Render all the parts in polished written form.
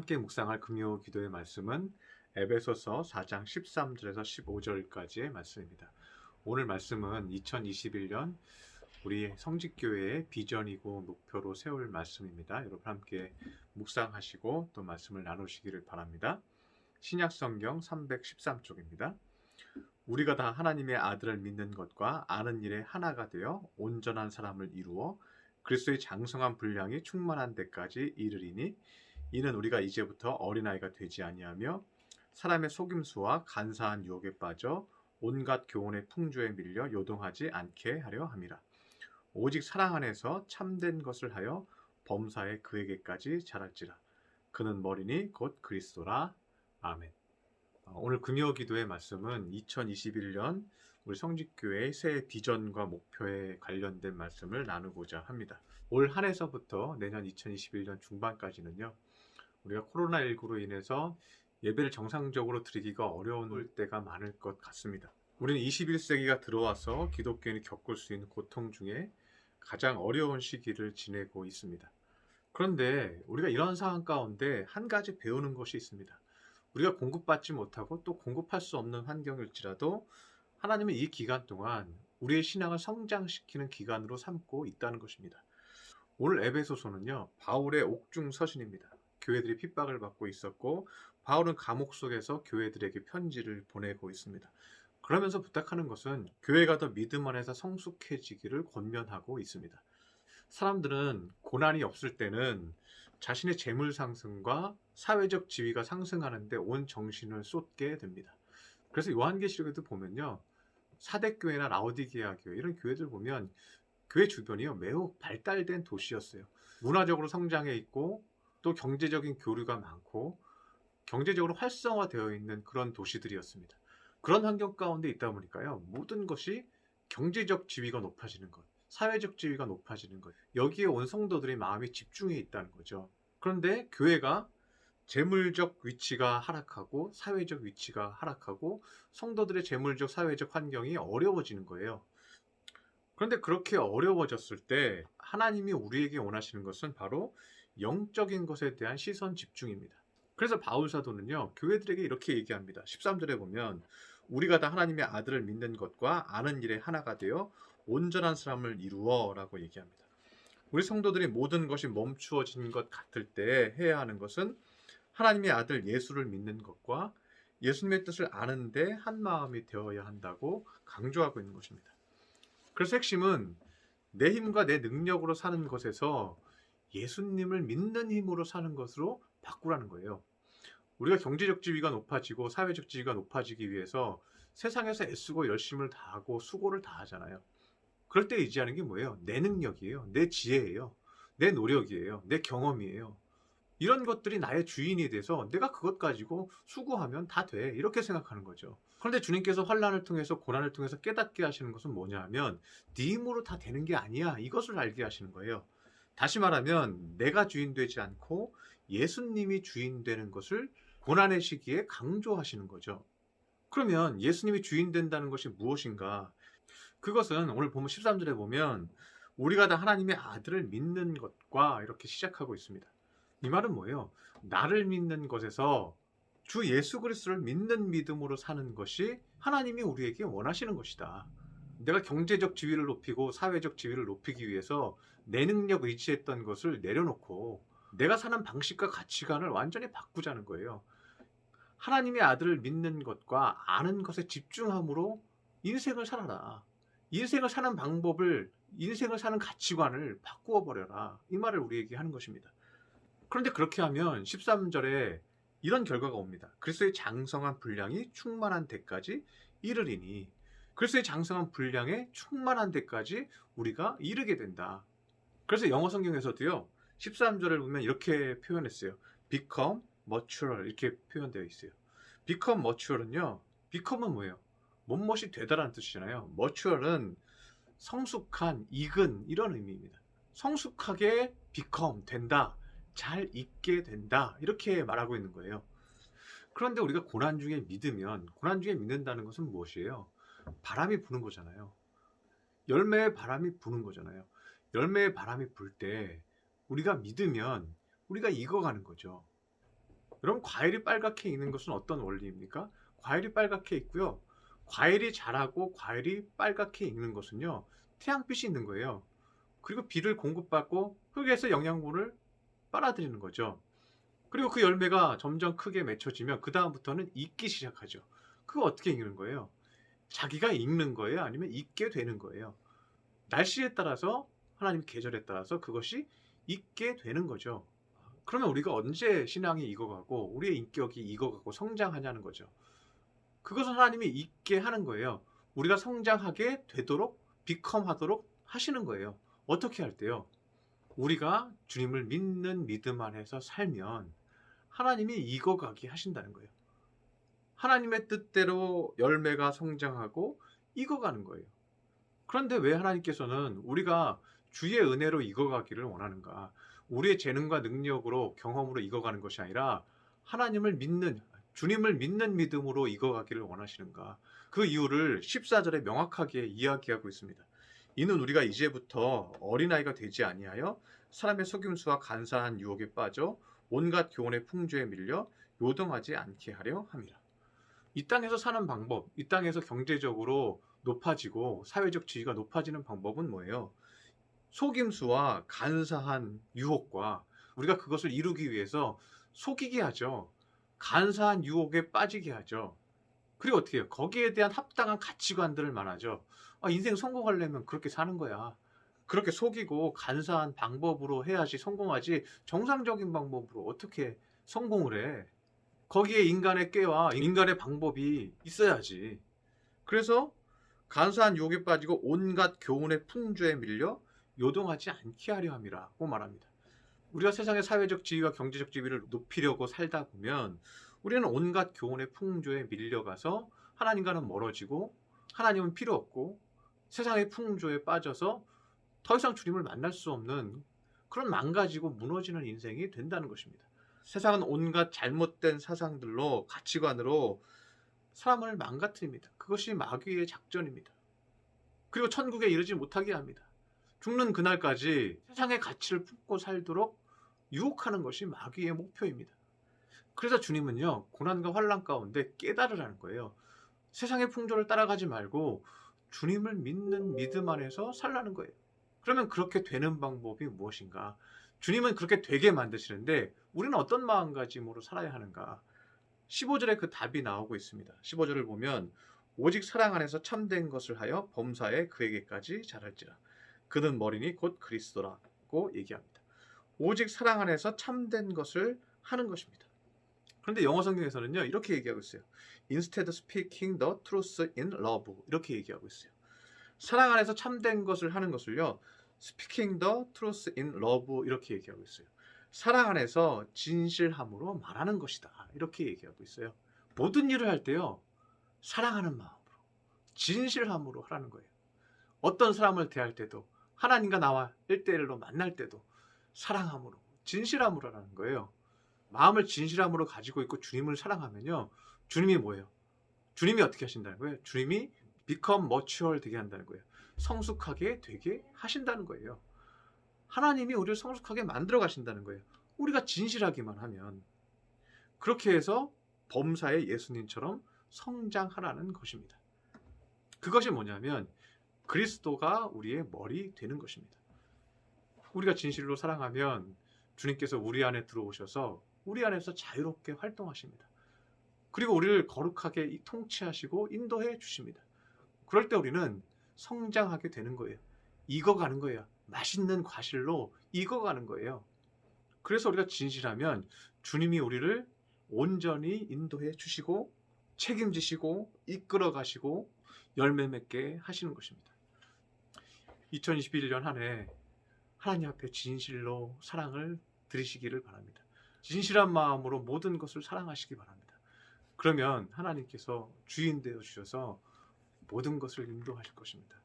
함께 묵상할 금요 기도의 말씀은 에베소서 4장 13절에서 15절까지의 말씀입니다. 오늘 말씀은 2021년 우리 성직교회의 비전이고 목표로 세울 말씀입니다. 여러분 함께 묵상하시고 또 말씀을 나누시기를 바랍니다. 신약성경 313쪽입니다. 우리가 다 하나님의 아들을 믿는 것과 아는 일에 하나가 되어 온전한 사람을 이루어 그리스도의 장성한 분량이 충만한 데까지 이르리니 이는 우리가 이제부터 어린아이가 되지 아니하며 사람의 속임수와 간사한 유혹에 빠져 온갖 교훈의 풍조에 밀려 요동하지 않게 하려 함이라. 오직 사랑 안에서 참된 것을 하여 범사에 그에게까지 자랄지라. 그는 머리니 곧 그리스도라. 아멘. 오늘 금요 기도의 말씀은 2021년 우리 성직교회의 새 비전과 목표에 관련된 말씀을 나누고자 합니다. 올 한 해서부터 내년 2021년 중반까지는요, 우리가 코로나19로 인해서 예배를 정상적으로 드리기가 어려울 때가 많을 것 같습니다. 우리는 21세기가 들어와서 기독교인이 겪을 수 있는 고통 중에 가장 어려운 시기를 지내고 있습니다. 그런데 우리가 이런 상황 가운데 한 가지 배우는 것이 있습니다. 우리가 공급받지 못하고 또 공급할 수 없는 환경일지라도 하나님은 이 기간 동안 우리의 신앙을 성장시키는 기간으로 삼고 있다는 것입니다. 오늘 에베소서는요, 바울의 옥중 서신입니다. 교회들이 핍박을 받고 있었고 바울은 감옥 속에서 교회들에게 편지를 보내고 있습니다. 그러면서 부탁하는 것은 교회가 더 믿음 안에서 성숙해지기를 권면하고 있습니다. 사람들은 고난이 없을 때는 자신의 재물 상승과 사회적 지위가 상승하는데 온 정신을 쏟게 됩니다. 그래서 요한계시록에도 보면요, 사대교회나 라오디게아 교회 이런 교회들 보면 교회 주변이요 매우 발달된 도시였어요. 문화적으로 성장해 있고 또 경제적인 교류가 많고 경제적으로 활성화되어 있는 그런 도시들이었습니다. 그런 환경 가운데 있다 보니까요, 모든 것이 경제적 지위가 높아지는 것, 사회적 지위가 높아지는 것, 여기에 온 성도들의 마음이 집중해 있다는 거죠. 그런데 교회가 재물적 위치가 하락하고 사회적 위치가 하락하고 성도들의 재물적 사회적 환경이 어려워지는 거예요. 그런데 그렇게 어려워졌을 때 하나님이 우리에게 원하시는 것은 바로 영적인 것에 대한 시선 집중입니다. 그래서 바울 사도는요, 교회들에게 이렇게 얘기합니다. 13절에 보면 우리가 다 하나님의 아들을 믿는 것과 아는 일에 하나가 되어 온전한 사람을 이루어 라고 얘기합니다. 우리 성도들이 모든 것이 멈추어진 것 같을 때 해야 하는 것은 하나님의 아들 예수를 믿는 것과 예수님의 뜻을 아는데 한 마음이 되어야 한다고 강조하고 있는 것입니다. 그래서 핵심은 내 힘과 내 능력으로 사는 것에서 예수님을 믿는 힘으로 사는 것으로 바꾸라는 거예요. 우리가 경제적 지위가 높아지고 사회적 지위가 높아지기 위해서 세상에서 애쓰고 열심을 다하고 수고를 다하잖아요. 그럴 때 의지하는 게 뭐예요? 내 능력이에요. 내 지혜예요. 내 노력이에요. 내 경험이에요. 이런 것들이 나의 주인이 돼서 내가 그것 가지고 수고하면 다 돼. 이렇게 생각하는 거죠. 그런데 주님께서 환난을 통해서 고난을 통해서 깨닫게 하시는 것은 뭐냐 하면 네 힘으로 다 되는 게 아니야. 이것을 알게 하시는 거예요. 다시 말하면 내가 주인 되지 않고 예수님이 주인 되는 것을 고난의 시기에 강조하시는 거죠. 그러면 예수님이 주인 된다는 것이 무엇인가? 그것은 오늘 보면 13절에 보면 우리가 다 하나님의 아들을 믿는 것과 이렇게 시작하고 있습니다. 이 말은 뭐예요? 나를 믿는 것에서 주 예수 그리스도를 믿는 믿음으로 사는 것이 하나님이 우리에게 원하시는 것이다. 내가 경제적 지위를 높이고 사회적 지위를 높이기 위해서 내 능력 의지했던 것을 내려놓고 내가 사는 방식과 가치관을 완전히 바꾸자는 거예요. 하나님의 아들을 믿는 것과 아는 것에 집중함으로 인생을 살아라. 인생을 사는 방법을, 인생을 사는 가치관을 바꾸어 버려라. 이 말을 우리에게 하는 것입니다. 그런데 그렇게 하면 13절에 이런 결과가 옵니다. 그리스도의 장성한 분량이 충만한 데까지 이르리니, 그리스도의 장성한 분량에 충만한 데까지 우리가 이르게 된다. 그래서 영어 성경에서도요, 13절을 보면 이렇게 표현했어요. become mature 이렇게 표현되어 있어요. become mature는요, become은 뭐예요? 못못이 되다라는 뜻이잖아요. mature는 성숙한, 익은 이런 의미입니다. 성숙하게 become 된다, 잘 있게 된다 이렇게 말하고 있는 거예요. 그런데 우리가 고난 중에 믿으면, 고난 중에 믿는다는 것은 무엇이에요? 바람이 부는 거잖아요. 열매의 바람이 부는 거잖아요. 열매의 바람이 불 때 우리가 믿으면 우리가 익어가는 거죠. 여러분, 과일이 빨갛게 익는 것은 어떤 원리입니까? 과일이 빨갛게 익고요. 과일이 자라고 과일이 빨갛게 익는 것은요, 태양빛이 있는 거예요. 그리고 비를 공급받고 흙에서 영양분을 빨아들이는 거죠. 그리고 그 열매가 점점 크게 맺혀지면 그 다음부터는 익기 시작하죠. 그거 어떻게 익는 거예요? 자기가 익는 거예요? 아니면 익게 되는 거예요? 날씨에 따라서, 하나님 계절에 따라서 그것이 익게 되는 거죠. 그러면 우리가 언제 신앙이 익어가고 우리의 인격이 익어가고 성장하냐는 거죠. 그것은 하나님이 익게 하는 거예요. 우리가 성장하게 되도록, 비컴하도록 하시는 거예요. 어떻게 할 때요? 우리가 주님을 믿는 믿음 안에서 살면 하나님이 익어가게 하신다는 거예요. 하나님의 뜻대로 열매가 성장하고 익어가는 거예요. 그런데 왜 하나님께서는 우리가 주의 은혜로 익어가기를 원하는가? 우리의 재능과 능력으로, 경험으로 익어가는 것이 아니라 하나님을 믿는, 주님을 믿는 믿음으로 익어가기를 원하시는가? 그 이유를 14절에 명확하게 이야기하고 있습니다. 이는 우리가 이제부터 어린아이가 되지 아니하여 사람의 속임수와 간사한 유혹에 빠져 온갖 교훈의 풍조에 밀려 요동하지 않게 하려 함이라. 이 땅에서 사는 방법, 이 땅에서 경제적으로 높아지고 사회적 지위가 높아지는 방법은 뭐예요? 속임수와 간사한 유혹과, 우리가 그것을 이루기 위해서 속이게 하죠. 간사한 유혹에 빠지게 하죠. 그리고 어떻게 해요? 거기에 대한 합당한 가치관들을 말하죠. 인생 성공하려면 그렇게 사는 거야. 그렇게 속이고 간사한 방법으로 해야지 성공하지, 정상적인 방법으로 어떻게 성공을 해? 거기에 인간의 꾀와 인간의 방법이 있어야지. 그래서 간사한 유혹에 빠지고 온갖 교훈의 풍조에 밀려 요동하지 않게 하려 함이라고 말합니다. 우리가 세상의 사회적 지위와 경제적 지위를 높이려고 살다 보면 우리는 온갖 교훈의 풍조에 밀려가서 하나님과는 멀어지고, 하나님은 필요 없고, 세상의 풍조에 빠져서 더 이상 주님을 만날 수 없는 그런 망가지고 무너지는 인생이 된다는 것입니다. 세상은 온갖 잘못된 사상들로, 가치관으로 사람을 망가뜨립니다. 그것이 마귀의 작전입니다. 그리고 천국에 이르지 못하게 합니다. 죽는 그날까지 세상의 가치를 품고 살도록 유혹하는 것이 마귀의 목표입니다. 그래서 주님은요, 고난과 환난 가운데 깨달으라는 거예요. 세상의 풍조를 따라가지 말고 주님을 믿는 믿음 안에서 살라는 거예요. 그러면 그렇게 되는 방법이 무엇인가? 주님은 그렇게 되게 만드시는데 우리는 어떤 마음가짐으로 살아야 하는가? 15절에 그 답이 나오고 있습니다. 15절을 보면 오직 사랑 안에서 참된 것을 하여 범사에 그에게까지 자랄지라. 그는 머리니 곧 그리스도라고 얘기합니다. 오직 사랑 안에서 참된 것을 하는 것입니다. 그런데 영어 성경에서는요, 이렇게 얘기하고 있어요. Instead speaking the truth in love, 이렇게 얘기하고 있어요. 사랑 안에서 참된 것을 하는 것을요, speaking the truth in love, 이렇게 얘기하고 있어요. 사랑 안에서 진실함으로 말하는 것이다, 이렇게 얘기하고 있어요. 모든 일을 할 때요, 사랑하는 마음으로, 진실함으로 하라는 거예요. 어떤 사람을 대할 때도, 하나님과 나와 1대1로 만날 때도 사랑함으로, 진실함으로 하라는 거예요. 마음을 진실함으로 가지고 있고 주님을 사랑하면요, 주님이 뭐예요? 주님이 어떻게 하신다는 거예요? 주님이 become mature 되게 한다는 거예요. 성숙하게 되게 하신다는 거예요. 하나님이 우리를 성숙하게 만들어 가신다는 거예요. 우리가 진실하기만 하면. 그렇게 해서 범사의 예수님처럼 성장하라는 것입니다. 그것이 뭐냐면 그리스도가 우리의 머리 되는 것입니다. 우리가 진실로 사랑하면 주님께서 우리 안에 들어오셔서 우리 안에서 자유롭게 활동하십니다. 그리고 우리를 거룩하게 통치하시고 인도해 주십니다. 그럴 때 우리는 성장하게 되는 거예요. 익어가는 거예요. 맛있는 과실로 익어가는 거예요. 그래서 우리가 진실하면 주님이 우리를 온전히 인도해 주시고 책임지시고 이끌어 가시고 열매 맺게 하시는 것입니다. 2021년 한 해 하나님 앞에 진실로 사랑을 드리시기를 바랍니다. 진실한 마음으로 모든 것을 사랑하시기 바랍니다. 그러면 하나님께서 주인 되어 주셔서 모든 것을 인도하실 것입니다.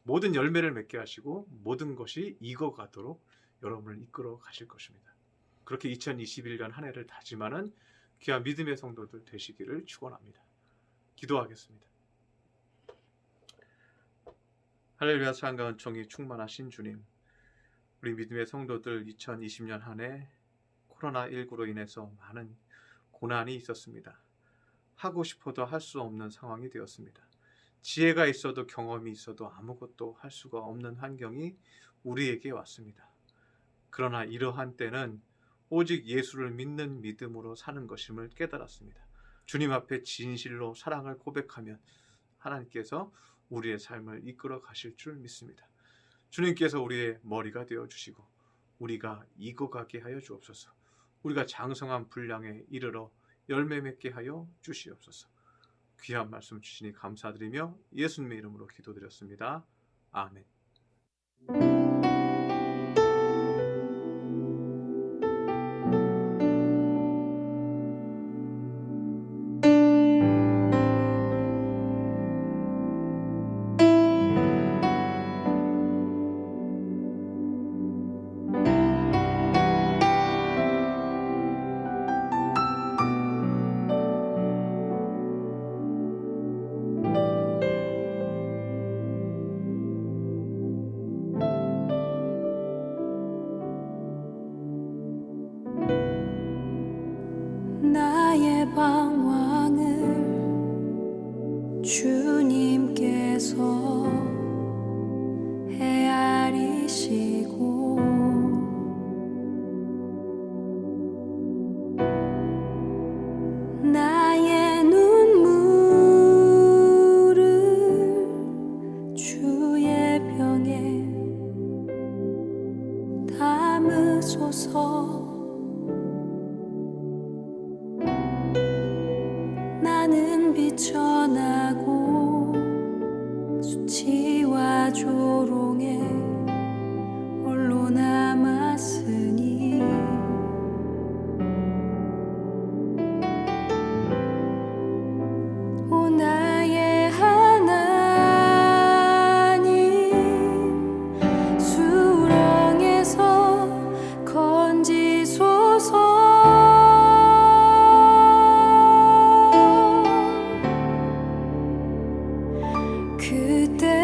모든 열매를 맺게 하시고 모든 것이 익어가도록 여러분을 이끌어 가실 것입니다. 그렇게 2021년 한 해를 다짐하는 귀한 믿음의 성도들 되시기를 축원합니다. 기도하겠습니다. 할렐루야. 사랑과 은총이 충만하신 주님, 우리 믿음의 성도들 2020년 한 해 코로나19로 인해서 많은 고난이 있었습니다. 하고 싶어도 할 수 없는 상황이 되었습니다. 지혜가 있어도 경험이 있어도 아무것도 할 수가 없는 환경이 우리에게 왔습니다. 그러나 이러한 때는 오직 예수를 믿는 믿음으로 사는 것임을 깨달았습니다. 주님 앞에 진실로 사랑을 고백하면 하나님께서 우리의 삶을 이끌어 가실 줄 믿습니다. 주님께서 우리의 머리가 되어 주시고 우리가 익어가게 하여 주옵소서. 우리가 장성한 분량에 이르러 열매 맺게 하여 주시옵소서. 귀한 말씀 주시니 감사드리며 예수님의 이름으로 기도드렸습니다. 아멘. 나의 방황을 주님께서 헤아리시고 나의 눈물을 주의 병에 담으소서. 나는 비천하고 수치와 조롱에 홀로 남았으니 오 나의 하나님 수렁에서 건지소서. 그때